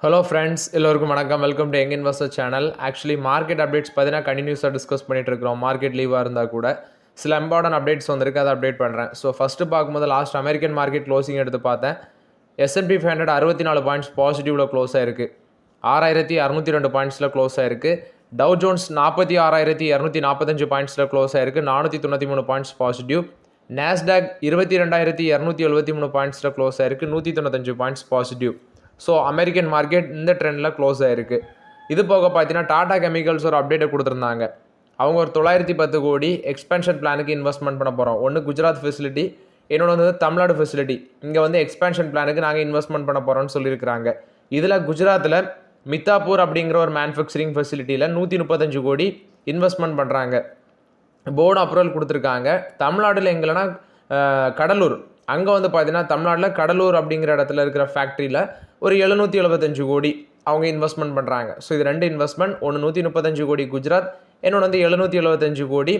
Hello friends, எல்லோருக்கும் வணக்கம். Welcome to young investor channel. Actually market updates பார்த்தீங்கன்னா கண்டினியூஸாக டிஸ்கஸ் பண்ணிட்டு இருக்கிறோம். மார்க்கெட் லீவாக இருந்தால் கூட சில இம்பார்ட்டன்ட் அப்டேட்ஸ் வந்திருக்கு, அதை அப்டேட் பண்ணுறேன். ஸோ ஃபஸ்ட்டு பார்க்கும்போது லாஸ்ட் அமெரிக்கன் மார்க்கெட் க்ளோசிங் எடுத்து பார்த்தேன். S&P 500 64 பாயிண்ட்ஸ் பாசிட்டிவில் க்ளோஸ் ஆயிருக்கு. 6602 பாயிண்ட்ஸில் க்ளோஸ் ஆயிருக்கு. டவ் ஜோன்ஸ் 46245 பாயிண்ட்ஸில் க்ளோஸ் ஆயிருக்கு. 493 பாயிண்ட்ஸ் பாசிட்டிவ். நாஸ்டாக் 22273 பாயிண்ட்ஸில் க்ளோஸ் ஆயிருக்கு. 195 points positive. So American market இந்த ட்ரெண்டில் க்ளோஸ் ஆகிருக்கு. இது போக பார்த்தீங்கன்னா டாடா கெமிக்கல்ஸ் ஒரு அப்டேட்டை கொடுத்துருந்தாங்க. அவங்க ஒரு 910 கோடி எக்ஸ்பேன்ஷன் பிளானுக்கு இன்வெஸ்ட்மெண்ட் பண்ண போகிறோம். ஒன்று குஜராத் ஃபெசிலிட்டி, இன்னொன்று வந்து தமிழ்நாடு ஃபெசிலிட்டி. இங்கே வந்து எக்ஸ்பேன்ஷன் பிளானுக்கு நாங்கள் இன்வெஸ்ட்மெண்ட் பண்ண போகிறோம்னு சொல்லியிருக்கிறாங்க. இதில் குஜராத்தில் மித்தாப்பூர் அப்படிங்கிற ஒரு மேனுஃபேக்சரிங் ஃபெசிலிட்டியில் 135 கோடி இன்வெஸ்ட்மெண்ட் பண்ணுறாங்க. போர்டு அப்ரூவல் கொடுத்துருக்காங்க. தமிழ்நாட்டில் எங்கேனா கடலூர், அங்கே வந்து பார்த்தீங்கன்னா தமிழ்நாட்டில் கடலூர் அப்படிங்கிற இடத்துல இருக்கிற ஃபேக்ட்ரியில் ஒரு 775 கோடி அவங்க இன்வெஸ்ட்மெண்ட் பண்ணுறாங்க. ஸோ இது ரெண்டு இன்வெஸ்ட்மெண்ட், ஒன்று 135 கோடி குஜராத், இன்னொன்று வந்து 775 கோடி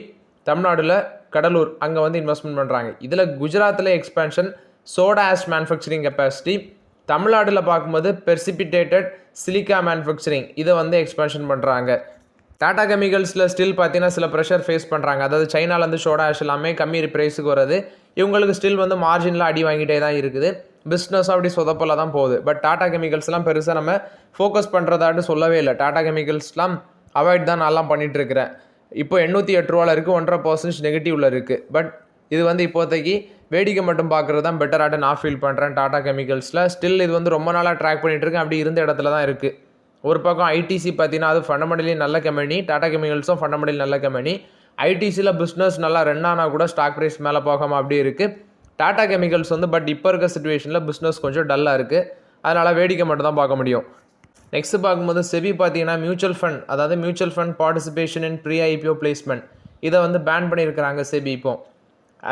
தமிழ்நாட்டில் கடலூர், அங்கே வந்து இன்வெஸ்ட்மெண்ட் பண்ணுறாங்க. இதில் குஜராத்தில் expansion soda ash manufacturing capacity, தமிழ்நாட்டில் பார்க்கும்போது பெர்சிபிடேட்டட் சிலிக்கா மேனுஃபேக்சரிங், இதை வந்து எக்ஸ்பேன்ஷன் பண்ணுறாங்க. டாடா கெமிக்கல்ஸில் ஸ்டில் பார்த்தீங்கன்னா சில ப்ரெஷர் ஃபேஸ் பண்ணுறாங்க. அதாவது சைனாலேருந்து சோடா ஆஷ் எல்லாமே கம்மி ப்ரைஸுக்கு வருது. இவங்களுக்கு ஸ்டில் வந்து மார்ஜினில் அடி வாங்கிட்டே தான் இருக்குது. பிஸ்னஸ் அப்படி சொதப்பல தான் போகுது. பட் டாடா கெமிக்கல்ஸ்லாம் பெருசாக நம்ம ஃபோக்கஸ் பண்ணுறதாட்டு சொல்லவே இல்லை. டாடா கெமிக்கல்ஸ்லாம் அவாய்ட் தான் நான்லாம் பண்ணிகிட்டு இருக்கிறேன். இப்போ 808 ரூபாவில் இருக்குது, 1.5% நெகட்டிவில் இருக்குது. பட் இது வந்து இப்போதைக்கு வேடிக்கை மட்டும் பார்க்குறது தான் பெட்டராட்டு நான் ஃபீல் பண்ணுறேன். டாடா கெமிக்கல்ஸில் ஸ்டில் இது வந்து ரொம்ப நாளாக ட்ராக் பண்ணிகிட்டு இருக்கேன். அப்படி இருந்த இடத்துல தான் இருக்குது. ஒரு பக்கம் ஐடிசி பார்த்தீங்கன்னா அது ஃபண்டமெண்டலி நல்ல கம்பெனி, டாடா கெமிக்கல்ஸும் ஃபண்டமெண்டலி நல்ல கம்பெனி. ஐடிசியில் பிஸ்னஸ் நல்லா ரன் ஆனால் கூட ஸ்டாக் ப்ரைஸ் மேலே போகாமல் அப்படி இருக்குது. டாடா கெமிக்கல்ஸ் வந்து பட் இப்போ இருக்க சுச்சுவேஷனில் பிஸ்னஸ் கொஞ்சம் டல்லாக இருக்குது. அதனால் வேடிக்கை மட்டும் தான் பார்க்க முடியும். நெக்ஸ்ட்டு பார்க்கும்போது செபி பார்த்தீங்கன்னா மியூச்சுவல் ஃபண்ட், அதாவது mutual fund participation in pre IPO placement, இதை வந்து பேன் பண்ணியிருக்கிறாங்க செபி இப்போ.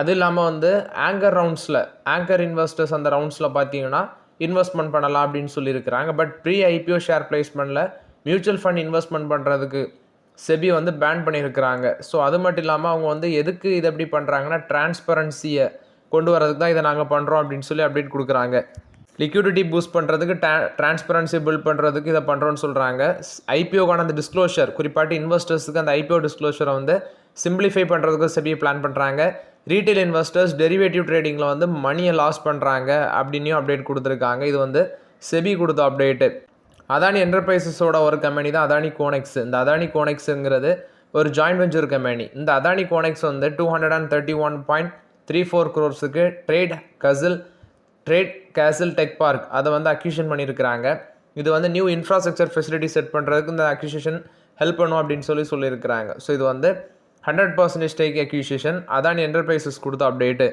அது இல்லாமல் வந்து ஆங்கர் இன்வெஸ்டர்ஸ் அந்த ரவுண்ட்ஸில் பார்த்தீங்கன்னா இன்வெஸ்ட்மெண்ட் பண்ணலாம் அப்படின்னு சொல்லியிருக்கிறாங்க. பட் ப்ரீ ஐபிஓ ஷேர் பிளேஸ்மெண்ட்டில் மியூச்சுவல் ஃபண்ட் இன்வெஸ்ட்மெண்ட் பண்ணுறதுக்கு செபி வந்து பேன் பண்ணியிருக்கிறாங்க. ஸோ அது மட்டும் இல்லாமல் அவங்க வந்து எதுக்கு இதை எப்படி பண்ணுறாங்கன்னா டிரான்ஸ்பரன்சியை கொண்டு வரதுக்கு தான் இதை நாங்கள் பண்ணுறோம் அப்படின்னு சொல்லி அப்டேட் கொடுக்குறாங்க. லிக்விடிட்டி பூஸ்ட் பண்ணுறதுக்கு, டிரான்ஸ்பரன்சி பில்ட் பண்ணுறதுக்கு இதை பண்ணுறோன்னு சொல்கிறாங்க. ஐபிஓக்கான அந்த டிஸ்க்ளோஷர், குறிப்பாட்டு இன்வெஸ்டர்ஸுக்கு அந்த ஐபிஓ டிஸ்க்ளோஷரை வந்து சிம்பிளிஃபை பண்ணுறதுக்கு செபி பிளான் பண்ணுறாங்க. ரீட்டைல் இன்வெஸ்டர்ஸ் டெரிவேட்டிவ் ட்ரேடிங்கில் வந்து மணியை லாஸ் பண்ணுறாங்க அப்படின்னும் அப்டேட் கொடுத்துருக்காங்க. இது வந்து செபி கொடுத்த அப்டேட்டு. அதானி என்டர்பிரைசஸோட ஒரு கம்பெனி தான் அதானி கோனெக்ஸ். இந்த அதானி கோனெக்ஸுங்கிறது ஒரு ஜாயின்ட் வெஞ்சர் கம்பெனி. இந்த அதானி கோனெக்ஸ் வந்து 231.34 crores ட்ரேட் கேசில் டெக் பார்க் அதை வந்து அக்யூஷன் பண்ணியிருக்கிறாங்க. இது வந்து நியூ இன்ஃப்ராஸ்ட்ரக்சர் ஃபெசிலிட்டி செட் பண்ணுறதுக்கு இந்த அக்யூஷன் ஹெல்ப் பண்ணும் அப்படின்னு சொல்லியிருக்கிறாங்க. ஸோ இது வந்து 100% ஸ்டேக் அக்யூசிஷன். அதானி என்டர்பிரைசஸ் கொடுத்த அப்டேட்டு.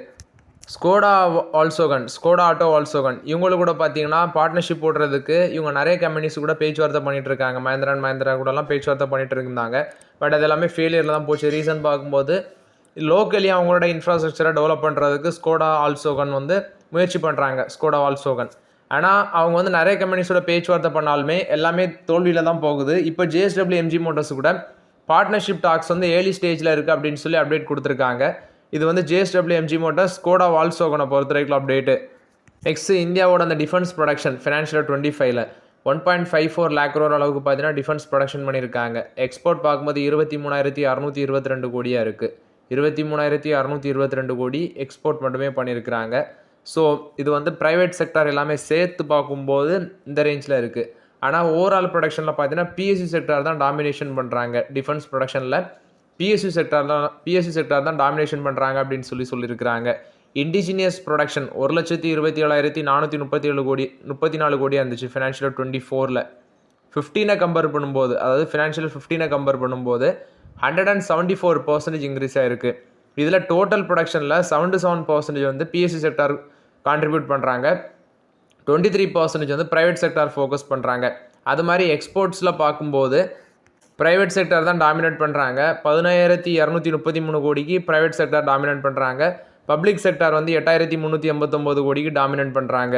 ஸ்கோடா ஆட்டோ ஆல்சோகன் இவங்களுக்கு கூட பார்த்தீங்கன்னா பார்ட்னர்ஷிப் போடுறதுக்கு இவங்க நிறைய கம்பெனிஸ் கூட பேச்சுவார்த்தை பண்ணிட்டு இருக்காங்க. மஹிந்திரா கூடலாம் பேச்சுவார்த்தை பண்ணிட்டு இருந்தாங்க. பட் அது எல்லாமே ஃபெயிலியரில் தான் போச்சு. ரீசன் பார்க்கும்போது லோக்கலி அவங்களோட இன்ஃப்ராஸ்ட்ரக்சரை டெவலப் பண்ணுறதுக்கு ஸ்கோடா ஆல்சோகன் வந்து முயற்சி பண்ணுறாங்க. ஆனால் அவங்க வந்து நிறைய கம்பெனிஸோட பேச்சுவார்த்தை பண்ணாலுமே எல்லாமே தோல்வியில் தான் போகுது. இப்போ JSW MG மோட்டர்ஸ் கூட பார்ட்னர்ஷிப் டாக்ஸ் வந்து ஏர்லி ஸ்டேஜில் இருக்குது அப்படின்னு சொல்லி அப்டேட் கொடுத்துருக்காங்க. இது வந்து JSW MG மோட்டர்ஸ் ஸ்கோடா ஆல்சோகனை பொறுத்த வரைக்கும் அப்டேட்டு. நெக்ஸ்ட்டு இந்தியாவோட அந்த டிஃபென்ஸ் ப்ரொடக்ஷன் ஃபினான்ஷியல் 25ல் 1.54 lakh crore அளவுக்கு பார்த்தீங்கன்னா டிஃபென்ஸ் ப்ரொடக்ஷன் பண்ணியிருக்காங்க. எக்ஸ்போர்ட் பார்க்கும்போது 23,622 கோடியாக இருக்குது. 23,622 கோடி எக்ஸ்போர்ட் மட்டுமே பண்ணியிருக்கிறாங்க. ஸோ இது வந்து ப்ரைவேட் செக்டார் எல்லாமே சேர்த்து பார்க்கும்போது இந்த ரேஞ்சில் இருக்குது. ஆனால் ஓவரால் ப்ரொடக்ஷனில் பார்த்தீங்கன்னா PSU செக்டார் தான் டாமினேஷன் பண்ணுறாங்க. டிஃபென்ஸ் ப்ரொடக்ஷனில் PSU செக்டார் தான் டாமினேஷன் பண்ணுறாங்க அப்படின்னு சொல்லியிருக்கிறாங்க. இண்டிஜினியஸ் ப்ரொடக்ஷன் 1,27,437 கோடியாக இருந்துச்சு ஃபினான்ஷியல் 24ல். 15 கம்பேர் பண்ணும்போது, அதாவது ஃபினான்ஷியல் 15 கம்பேர் பண்ணும்போது 174% இன்க்ரீஸ் ஆகிருக்கு. இதில் டோட்டல் ப்ரொடக்ஷனில் 77% வந்து PSU செக்டார் கான்ட்ரிபியூட் பண்ணுறாங்க. 23% வந்து ப்ரைவேட் செக்டார் ஃபோக்கஸ் பண்ணுறாங்க. அது மாதிரி எக்ஸ்போர்ட்ஸில் பார்க்கும்போது ப்ரைவேட் செக்டார் தான் டாமினேட் பண்ணுறாங்க. 17,233 கோடிக்கு ப்ரைவேட் செக்டார் டாமினேட் பண்ணுறாங்க. பப்ளிக் செக்டார் வந்து 8,389 கோடிக்கு டாமினேட் பண்ணுறாங்க.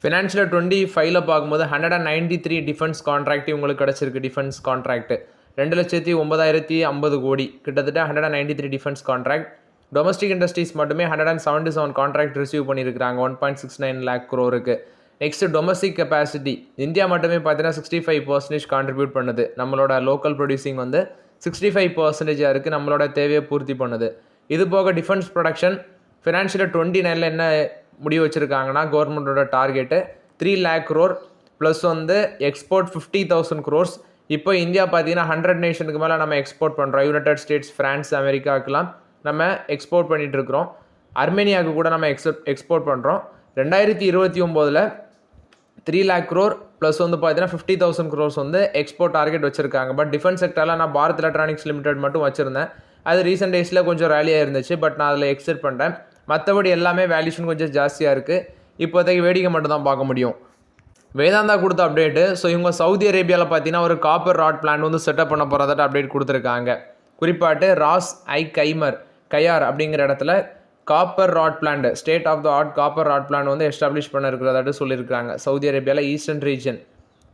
ஃபினான்ஷியல் 25ல் பார்க்கும்போது 193 டிஃபென்ஸ் கான்ட்ராக்ட் இவங்களுக்கு கிடச்சிருக்கு. டிஃபென்ஸ் கான்ட்ராக்ட் 2,09,050 கோடி, கிட்டத்தட்ட 193 டிஃபென்ஸ் கான்ட்ராக்ட். டொமஸ்டிக் இண்டஸ்ட்ரீஸ் மட்டுமே 177 கான்ட்ராக்ட் ரிசீவ் பண்ணியிருக்கிறாங்க 1.69 lakh crore. Next domestic capacity India மட்டுமே பார்த்தீங்கன்னா 65% கான்ட்ரிபியூட் பண்ணுது. நம்மளோட லோக்கல் ப்ரொடியூசிங் வந்து 65% இருக்குது, நம்மளோட தேவையை பூர்த்தி பண்ணுது. இது போக டிஃபென்ஸ் ப்ரொடக்ஷன் ஃபினான்ஷியல் 29 என்ன முடிவு வச்சுருக்காங்கன்னா கவர்மெண்ட்டோட டார்கெட்டு 3 lakh crore ப்ளஸ் வந்து எக்ஸ்போர்ட் 50,000 crores. இப்போ இந்தியா பார்த்தீங்கன்னா 100 நேஷனுக்கு மேலே நம்ம எக்ஸ்போர்ட் பண்ணுறோம். யுனைடெட் ஸ்டேட்ஸ், ஃப்ரான்ஸ், அமெரிக்காவுக்கெலாம் நம்ம எக்ஸ்போர்ட் பண்ணிகிட்டு இருக்கிறோம். அர்மேனியாவுக்கு கூட நம்ம எக்ஸ்போர்ட் பண்ணுறோம். 2029 3 lakh crore ப்ளஸ் வந்து பார்த்தீங்கன்னா 50,000 crores வந்து எக்ஸ்போர்ட் டார்கெட் வச்சுருக்காங்க. பட் டிஃபென்ஸ் செக்டரில் நான் பாரத் எலக்ட்ரானிக்ஸ் லிமிடெட் மட்டும் வச்சுருந்தேன். அது ரீசெண்ட் டேஸில் கொஞ்சம் ரேலியாக இருந்துச்சு, பட் நான் அதில் எக்ஸிட் பண்ணுறேன். மற்றபடி எல்லாமே வேல்யூஷன் கொஞ்சம் ஜாஸ்தியாக இருக்குது. இப்போதைக்கு வேடிக்கை மட்டும் தான் பார்க்க முடியும். வேதாந்தா கொடுத்த அப்டேட்டு. ஸோ இவங்க சவுதி அரேபியாவில் பார்த்தீங்கன்னா ஒரு காப்பர் ராட் பிளான்ட் வந்து செட்டப் பண்ண போகிறதாட்ட அப்டேட் கொடுத்துருக்காங்க. குறிப்பாட்டு ராஸ் ஐ கையார் அப்படிங்கிற இடத்துல copper rod plant, state of the art copper rod plant வந்து எஸ்டாப்ளிஷ் பண்ண இருக்கிறதாட்டு சொல்லியிருக்காங்க. சவுதி அரேபியாவில் ஈஸ்டர்ன் ரீஜன்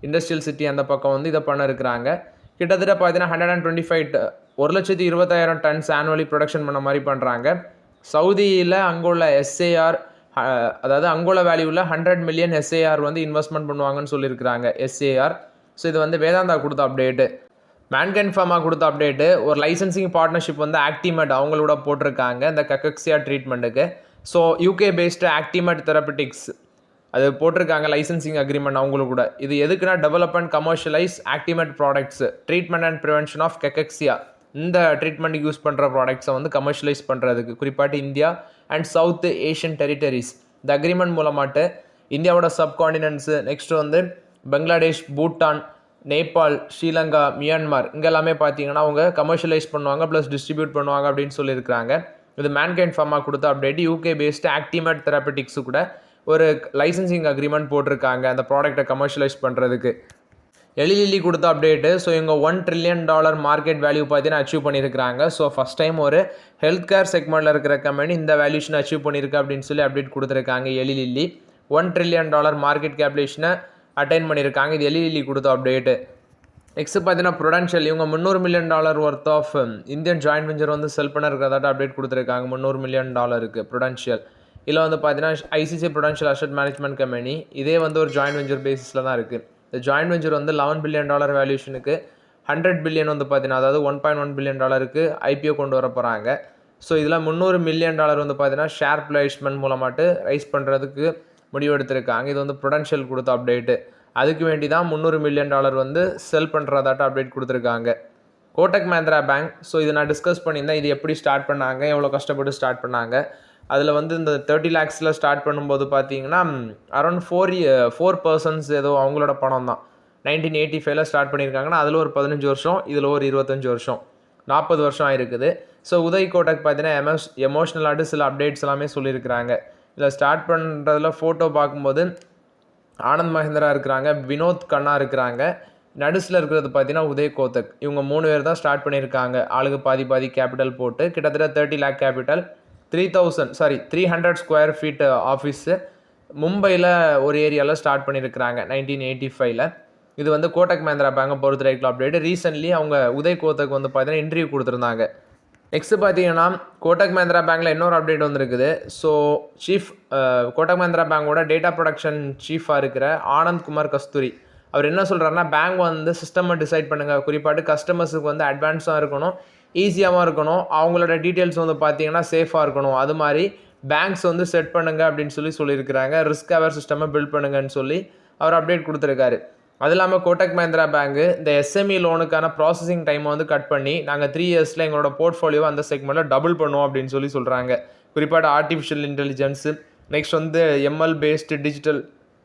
இண்டஸ்ட்ரியல் சிட்டி அந்த பக்கம் வந்து இதை பண்ண இருக்கிறாங்க. கிட்டத்தட்ட பார்த்தீங்கன்னா 1,20,000 டன்ஸ் ஆனுவலி ப்ரொடக்ஷன் பண்ண மாதிரி பண்ணுறாங்க. சவுதியில் அங்குள்ள எஸ்ஏஆர், அதாவது அங்குள்ள வேல்யூவில் 100 million எஸ்ஏஆர் வந்து இன்வெஸ்ட்மெண்ட் பண்ணுவாங்கன்னு சொல்லியிருக்கிறாங்க எஸ்ஏஆர். ஸோ இது வந்து வேதாந்தா கொடுத்த அப்டேட்டு. மேன்கைண்ட் ஃபார்மா கொடுத்த அப்டேட்டு. ஒரு லைசன்சிங் பார்ட்னர்ஷிப் வந்து ஆக்டிமெட் அவங்களோட போட்டிருக்காங்க இந்த கக்கக்சியா ட்ரீட்மெண்ட்டுக்கு. So UK based Actimed therapeutics அது போட்டிருக்காங்க லைசன்சிங் அக்ரிமெண்ட் அவங்களுக்கு கூட. இது எதுக்குன்னா develop and commercialise Actimed products, treatment and prevention of cachexia, இந்த ட்ரீட்மெண்ட்டுக்கு யூஸ் பண்ணுற ப்ராடக்ட்ஸை வந்து கமர்ஷியலைஸ் பண்ணுறதுக்கு, குறிப்பாட்டு India and south Asian territories. இந்த அக்ரிமெண்ட் மூலமாட்டு இந்தியாவோட சப்காண்டினன்ஸு, நெக்ஸ்ட்டு வந்து பங்களாதேஷ், பூட்டான், நேபாள், ஸ்ரீலங்கா, மியான்மர் இங்கெல்லாமே பார்த்தீங்கன்னா அவங்க கமர்ஷியலைஸ் பண்ணுவாங்க ப்ளஸ் டிஸ்ட்ரிபியூட் பண்ணுவாங்க அப்படின்னு சொல்லியிருக்காங்க. இது மேன்கைண்ட் ஃபார்மா கொடுத்த அப்டேட். யூகே பேஸ்டு ஆக்டிமெட் தெரபிட்டிக்ஸு கூட ஒரு லைசன்சிங் அக்ரிமெண்ட் போட்டிருக்காங்க அந்த ப்ராடக்டை கமர்ஷியலைஸ் பண்ணுறதுக்கு. எலிலில்லி கொடுத்த அப்டேட்டு. ஸோ இவங்க $1 trillion மார்க்கெட் வேல்யூ பார்த்தீங்கன்னா அச்சீவ் பண்ணியிருக்காங்க. ஸோ ஃபஸ்ட் டைம் ஒரு ஹெல்த் கேர் செக்மெண்ட்டில் இருக்கிற கம்பெனி இந்த வேல்யூஷன் அச்சீவ் பண்ணியிருக்கு அப்படின்னு சொல்லி அப்டேட் கொடுத்துருக்காங்க. எலிலில்லி $1 trillion மார்க்கெட் கேப்லேஷனை அட்டைன் பண்ணியிருக்காங்க. இது எலிலில்லி கொடுத்த அப்டேட்டு. நெக்ஸ்ட் பார்த்தீங்கன்னா ப்ரொடென்ஷியல். இவங்க $300 million worth of Indian joint venture வந்து செல் பண்ண இருக்கிறதாட்ட அப்டேட் கொடுத்துருக்காங்க. $300 million ப்ரொடென்ஷியல். இதில் வந்து பார்த்தீங்கன்னா ICC Prudential asset management company, இதே வந்து ஒரு ஜாயின்ட் வெஞ்சர் பேசிஸில் தான் இருக்குது. இந்த ஜாயின்ட் வெஞ்சர் வந்து $11 billion வேல்யூஷனுக்கு 100 billion வந்து பார்த்தீங்கன்னா, அதாவது $1.1 billion ஐபிஓ கொண்டு வர போகிறாங்க. ஸோ இதில் $300 million வந்து பார்த்தீங்கன்னா ஷேர் பிளேஸ்மெண்ட் மூலமாட்டு ரைஸ் பண்ணுறதுக்கு முடிவெடுத்திருக்காங்க. இது வந்து ப்ரொடென்ஷியல் கொடுத்த அப்டேட்டு. அதுக்கு வேண்டி தான் $300 million வந்து செல் பண்ணுறதாட்ட அப்டேட் கொடுத்துருக்காங்க. கோட்டக் மஹிந்திரா பேங்க். ஸோ இதை நான் டிஸ்கஸ் பண்ணியிருந்தேன். இது எப்படி ஸ்டார்ட் பண்ணாங்க, எவ்வளோ கஷ்டப்பட்டு ஸ்டார்ட் பண்ணாங்க. அதில் வந்து இந்த 30 lakhs ஸ்டார்ட் பண்ணும்போது பார்த்தீங்கன்னா அரௌண்ட் 4 persons ஏதோ அவங்களோட பணம் தான். 1985 ஸ்டார்ட் பண்ணியிருக்காங்கன்னா அதில் ஒரு 15 வருஷம், இதில் ஒரு 25 வருஷம், 40 வருஷம் ஆயிருக்குது. ஸோ உதய் கோட்டக் பார்த்தீங்கன்னா எமோஷ்னலாட்டு சில அப்டேட்ஸ் எல்லாமே சொல்லியிருக்கிறாங்க. இதில் ஸ்டார்ட் பண்ணுறதுல ஃபோட்டோ பார்க்கும்போது ஆனந்த் மஹிந்திரா இருக்கிறாங்க, வினோத் கண்ணா இருக்கிறாங்க, நடுஸில் இருக்கிறது பார்த்தீங்கன்னா உதய் கோட்டக். இவங்க 3 பேர் தான் ஸ்டார்ட் பண்ணியிருக்காங்க. ஆளுக்கு பாதி கேபிட்டல் போட்டு கிட்டத்தட்ட 30 lakh capital, 300 square feet office மும்பையில் ஒரு ஏரியாவில் ஸ்டார்ட் பண்ணியிருக்கிறாங்க 1985. இது வந்து கோட்டக் மஹிந்திரா பேங்கை பொறுத்த வரைக்கும் அப்டேட். ரீசென்ட்லி அவங்க உதய் கோட்டக் வந்து பார்த்தீங்கன்னா இன்டர்வியூ கொடுத்துருந்தாங்க. நெக்ஸ்ட்டு பார்த்தீங்கன்னா கோட்டக் மஹிந்திரா பேங்கில் இன்னொரு அப்டேட் வந்துருக்குது. ஸோ கோட்டக் மஹிந்திரா பேங்கோட டேட்டா ப்ரொடக்ஷன் சீஃபாக இருக்கிற ஆனந்த் குமார் கஸ்தூரி அவர் என்ன சொல்கிறாருன்னா, பேங்க் வந்து சிஸ்டமை டிசைட் பண்ணுங்கள், குறிப்பாட்டு கஸ்டமர்ஸுக்கு வந்து அட்வான்ஸாக இருக்கணும், ஈஸியாகவும் இருக்கணும், அவங்களோட டீட்டெயில்ஸ் வந்து பார்த்தீங்கன்னா சேஃபாக இருக்கணும், அது மாதிரி பேங்க்ஸ் வந்து செட் பண்ணுங்க அப்படின்னு சொல்லியிருக்கிறாங்க. ரிஸ்க் அவர் சிஸ்டமை பில்ட் பண்ணுங்கன்னு சொல்லி அவர் அப்டேட் கொடுத்துருக்காரு. அது இல்லாமல் கோட்டக் மஹிந்திரா பேங்கு இந்த எஸ்எம்இ லோனுக்கான ப்ராசஸிங் டைமை வந்து கட் பண்ணி நாங்கள் 3 yearsல எங்களோட போர்ட்ஃபோலியோவை அந்த செக்மெண்ட்டில் டபுள் பண்ணுவோம் அப்படின்னு சொல்கிறாங்க. குறிப்பாக ஆர்டிஃபிஷியல் இன்டெலிஜென்ஸு, நெக்ஸ்ட் வந்து ML based digital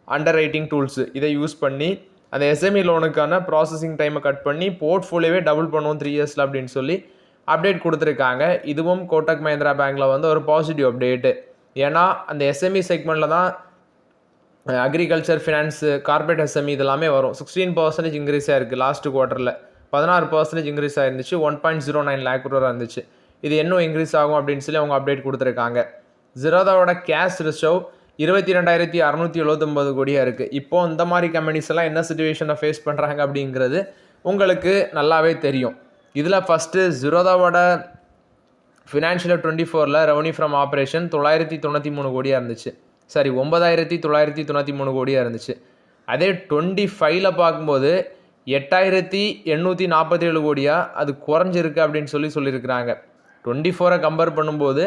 under writing tools இதை யூஸ் பண்ணி அந்த எஸ்எம்இ லோனுக்கான ப்ராசஸிங் டைமை கட் பண்ணி போர்ட்ஃபோலியோவே டபுள் பண்ணுவோம் 3 yearsல அப்படின்னு சொல்லி அப்டேட் கொடுத்துருக்காங்க. இதுவும் கோட்டக் மஹிந்திரா பேங்கில் வந்து ஒரு பாசிட்டிவ் அப்டேட்டு. ஏன்னா அந்த எஸ்எம்இ செக்மெண்ட்டில் தான் அக்ரிகல்ச்சர், ஃபினான்ஸு, கார்பரேட் எஸ்எம்இ இதெல்லாமே வரும். 16% இன்க்ரீஸ் ஆகிருக்கு லாஸ்ட் குவார்ட்டரில், 16% இன்க்ரீஸ் ஆகிருந்துச்சு, 1.09 lakh crore இருந்துச்சு. இது இன்னும் இன்க்ரீஸ் ஆகும் அப்படின்னு சொல்லி அவங்க அப்டேட் கொடுத்துருக்காங்க. ஜிரோதாவோட கேஷ் ரிசர்வ் 22,679 கோடியாக இருக்குது. இப்போது இந்த மாதிரி கம்பெனிஸ் எல்லாம் என்ன சிச்சுவேஷனை ஃபேஸ் பண்ணுறாங்க அப்படிங்கிறது உங்களுக்கு நல்லாவே தெரியும். இதில் ஃபஸ்ட்டு ஜிரோதாவோட ஃபினான்ஷியல் 24 ரெவன்யூ ஃப்ரம் ஆப்ரேஷன் 993 கோடியாக இருந்துச்சு. சாரி 9,993 கோடியாக இருந்துச்சு. அதே 25ல் பார்க்கும்போது 8,847 கோடியாக அது குறைஞ்சிருக்கு அப்படின்னு சொல்லியிருக்கிறாங்க. 24 கம்பேர் பண்ணும்போது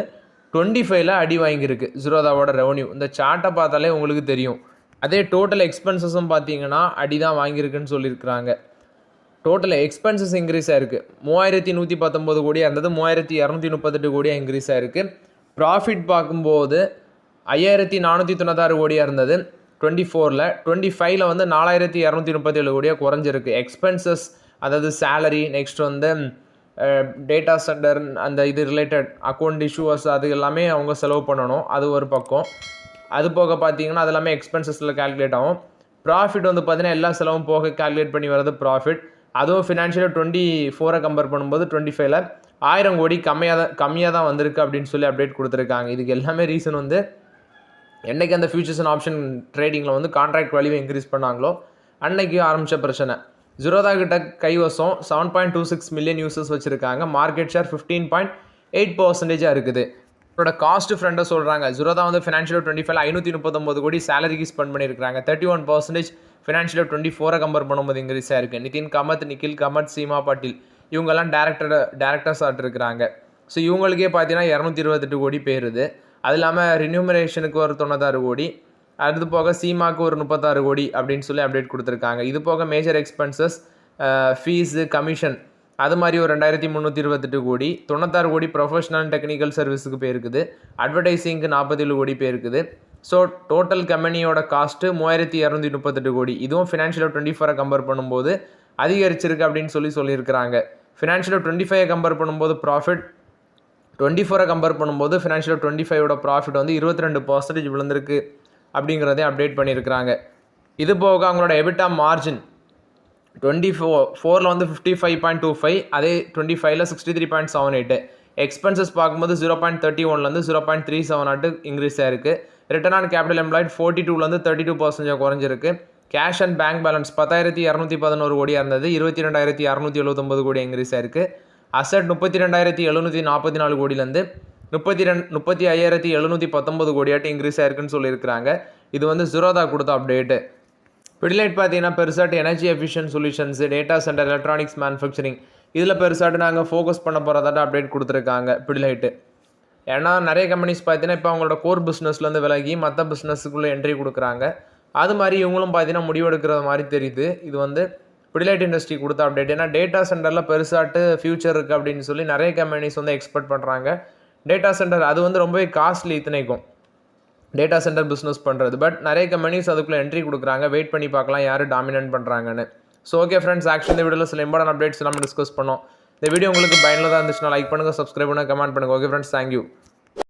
25ல் அடி வாங்கியிருக்கு ஜீரோதாவோட ரெவன்யூ. இந்த சார்ட்டை பார்த்தாலே உங்களுக்கு தெரியும். அதே டோட்டல் எக்ஸ்பென்சஸும் பார்த்தீங்கன்னா அடி தான் வாங்கியிருக்குன்னு சொல்லியிருக்கிறாங்க. டோட்டல் எக்ஸ்பென்சஸ் இன்க்ரீஸ் ஆகிருக்கு. 3,119 கோடியாக இருந்தது 3,238 கோடியாக இன்க்ரீஸ் ஆகிருக்கு. ப்ராஃபிட் பார்க்கும்போது 5,496 கோடியாக இருந்தது 24ல். 25ல் வந்து 4,237 கோடியாக குறைஞ்சிருக்கு. எக்ஸ்பென்சஸ் அதாவது சேலரி, நெக்ஸ்ட் வந்து டேட்டா சென்டர், அந்த இது ரிலேட்டட் அக்கௌண்ட் இஷ்யூஸ் அது எல்லாமே அவங்க செலவு பண்ணணும். அது ஒரு பக்கம். அது போக பார்த்தீங்கன்னா அது எல்லாமே எக்ஸ்பென்சஸில் கால்குலேட் ஆகும். ப்ராஃபிட் வந்து பார்த்தீங்கன்னா எல்லா செலவும் போக கால்குலேட் பண்ணி வரது ப்ராஃபிட். அதுவும் ஃபினான்ஷியலாக 24 கம்பேர் பண்ணும்போது 25ல் 1000 கோடி கம்மியாக தான் வந்திருக்கு அப்படின்னு சொல்லி அப்டேட் கொடுத்துருக்காங்க. இதுக்கு எல்லாமே ரீசன் வந்து என்றைக்கு அந்த ஃபியூச்சர்ஸ் அண்ட் ஆப்ஷன் ட்ரேடிங்கில் வந்து கான்ட்ராக்ட் வேல்யூவை இன்க்ரீஸ் பண்ணாங்களோ அன்னைக்கு ஆரம்பித்த பிரச்சனை. ஜீரோதா கிட்ட கைவசம் 7.26 மில்லியன் யூசர்ஸ் வச்சுருக்காங்க. மார்க்கெட் ஷேர் 15.8% இருக்குது. இதோட காஸ்ட் ஃப்ரெண்டை சொல்கிறாங்க. ஜீரோதா வந்து ஃபினான்ஷியல் 25ல் 539 கோடி சேலரிக்கு ஸ்பெண்ட் பண்ணியிருக்காங்க. 31% ஃபினான்ஷியல் 24 கம்பேர் பண்ணும்போது இன்க்ரீஸ் ஆயிருக்கு. நிதின் காமத், நிகில் காமத், சீமா பாட்டீல் இவங்கெல்லாம் டேரக்டர்ஸ் இருக்கிறாங்க. ஸோ இவங்களுக்கே பார்த்தீங்கன்னா 228 கோடி போயிருது. அது இல்லாமல் ரினியூமரேஷனுக்கு ஒரு 96 கோடி, அது போக சீமாவுக்கு ஒரு 36 கோடி அப்படின்னு சொல்லி அப்டேட் கொடுத்துருக்காங்க. இது போக மேஜர் எக்ஸ்பென்சஸ், ஃபீஸு, கமிஷன் அது மாதிரி ஒரு 2,328 கோடி, 96 கோடி ப்ரொஃபஷனல் டெக்னிக்கல் சர்வீஸுக்கு போயிருக்குது. அட்வர்டைஸிங்க்கு 47 கோடி போயிருக்குது. ஸோ டோட்டல் கம்பெனியோட காஸ்ட்டு 3,238 கோடி. இதுவும் ஃபினான்ஷியல் 24 கம்பேர் பண்ணும்போது அதிகரிச்சிருக்கு அப்படின்னு சொல்லியிருக்கிறாங்க. ஃபினான்ஷியல் 25 கம்பேர் பண்ணும்போது ப்ராஃபிட் 24 கம்பேர் பண்ணும்போது ஃபினான்ஷியல் 25ஓட ப்ராஃபிட் வந்து 22% விழுந்திருக்கு அப்படிங்கிறதே அப்டேட் பண்ணியிருக்கிறாங்க. இது போக அவங்களோட எபிட்டா மார்ஜின் 24ல் வந்து 55.25, அதே 25ல் 63.78. எக்ஸ்பென்சஸ் பார்க்கும்போது 0.31லேருந்து 0.37 இன்க்ரீஸ் ஆயிருக்கு. ரிட்டர்ன் ஆன் கேபிட்டல் எம்ப்ளாய்ட் 42லேருந்து 32% குறைஞ்சிருக்கு. கேஷ் அண்ட் பேங்க் பேலன்ஸ் 10,211 கோடியாக இருந்தது 22,679 கோடி இன்க்ரீஸ் ஆயிருக்கு. அசட் 32,744 கோடியிலேருந்து 35,719 கோடியாட்டு இன்க்ரீஸ் ஆயிருக்குன்னு சொல்லியிருக்கிறாங்க. இது வந்து ஜீரோதா கொடுத்த அப்டேட்டு. பிடிலைட் பார்த்தீங்கன்னா பெருசாட்டு energy efficient solutions, data centre, electronics manufacturing இதில் பெருசாட்டு நாங்கள் ஃபோக்கஸ் பண்ண போகிறதாட்ட அப்டேட் கொடுத்துருக்காங்க பிடிலைட்டு. ஏன்னா நிறைய கம்பெனிஸ் பார்த்தீங்கன்னா இப்போ அவங்களோட கோர் பிஸ்னஸ்லேருந்து விலகி மற்ற பிஸ்னஸுக்குள்ளே என்ட்ரி கொடுக்குறாங்க. அது மாதிரி இவங்களும் பார்த்தீங்கன்னா முடிவெடுக்கிற மாதிரி தெரியுது. இது வந்து பிடிலைட் இண்டஸ்ட்ரி கொடுத்த அப்டேட். ஏன்னா டேட்டா சென்டரில் பெருசாட்டு ஃபியூச்சர் இருக்குது அப்படின்னு சொல்லி நிறைய கம்பெனிஸ் வந்து எக்ஸ்பெக்ட் பண்ணுறாங்க. டேட்டா சென்டர் அது வந்து ரொம்பவே காஸ்ட்லி இத்தனைக்கும் டேட்டா சென்டர் பிஸ்னஸ் பண்ணுறது. பட் நிறைய கம்பெனிஸ் அதுக்குள்ளே என்ட்ரி கொடுக்குறாங்க. வெயிட் பண்ணி பார்க்கலாம் யார் டாமினேட் பண்ணுறாங்கன்னு. ஸோ ஓகே ஃப்ரெண்ட்ஸ், ஆக்சுவலி இந்த வீடியோவில் சில இம்பார்ட்டன்ட் அப்டேட்ஸ் நம்ம டிஸ்கஸ் பண்ணோம். இந்த வீடியோ உங்களுக்கு பயனுள்ளதாக இருந்துச்சுன்னா லைக் பண்ணுங்கள், சப்ஸ்கிரைப் பண்ணுங்கள், கமெண்ட் பண்ணுங்கள். Okay friends, thank you.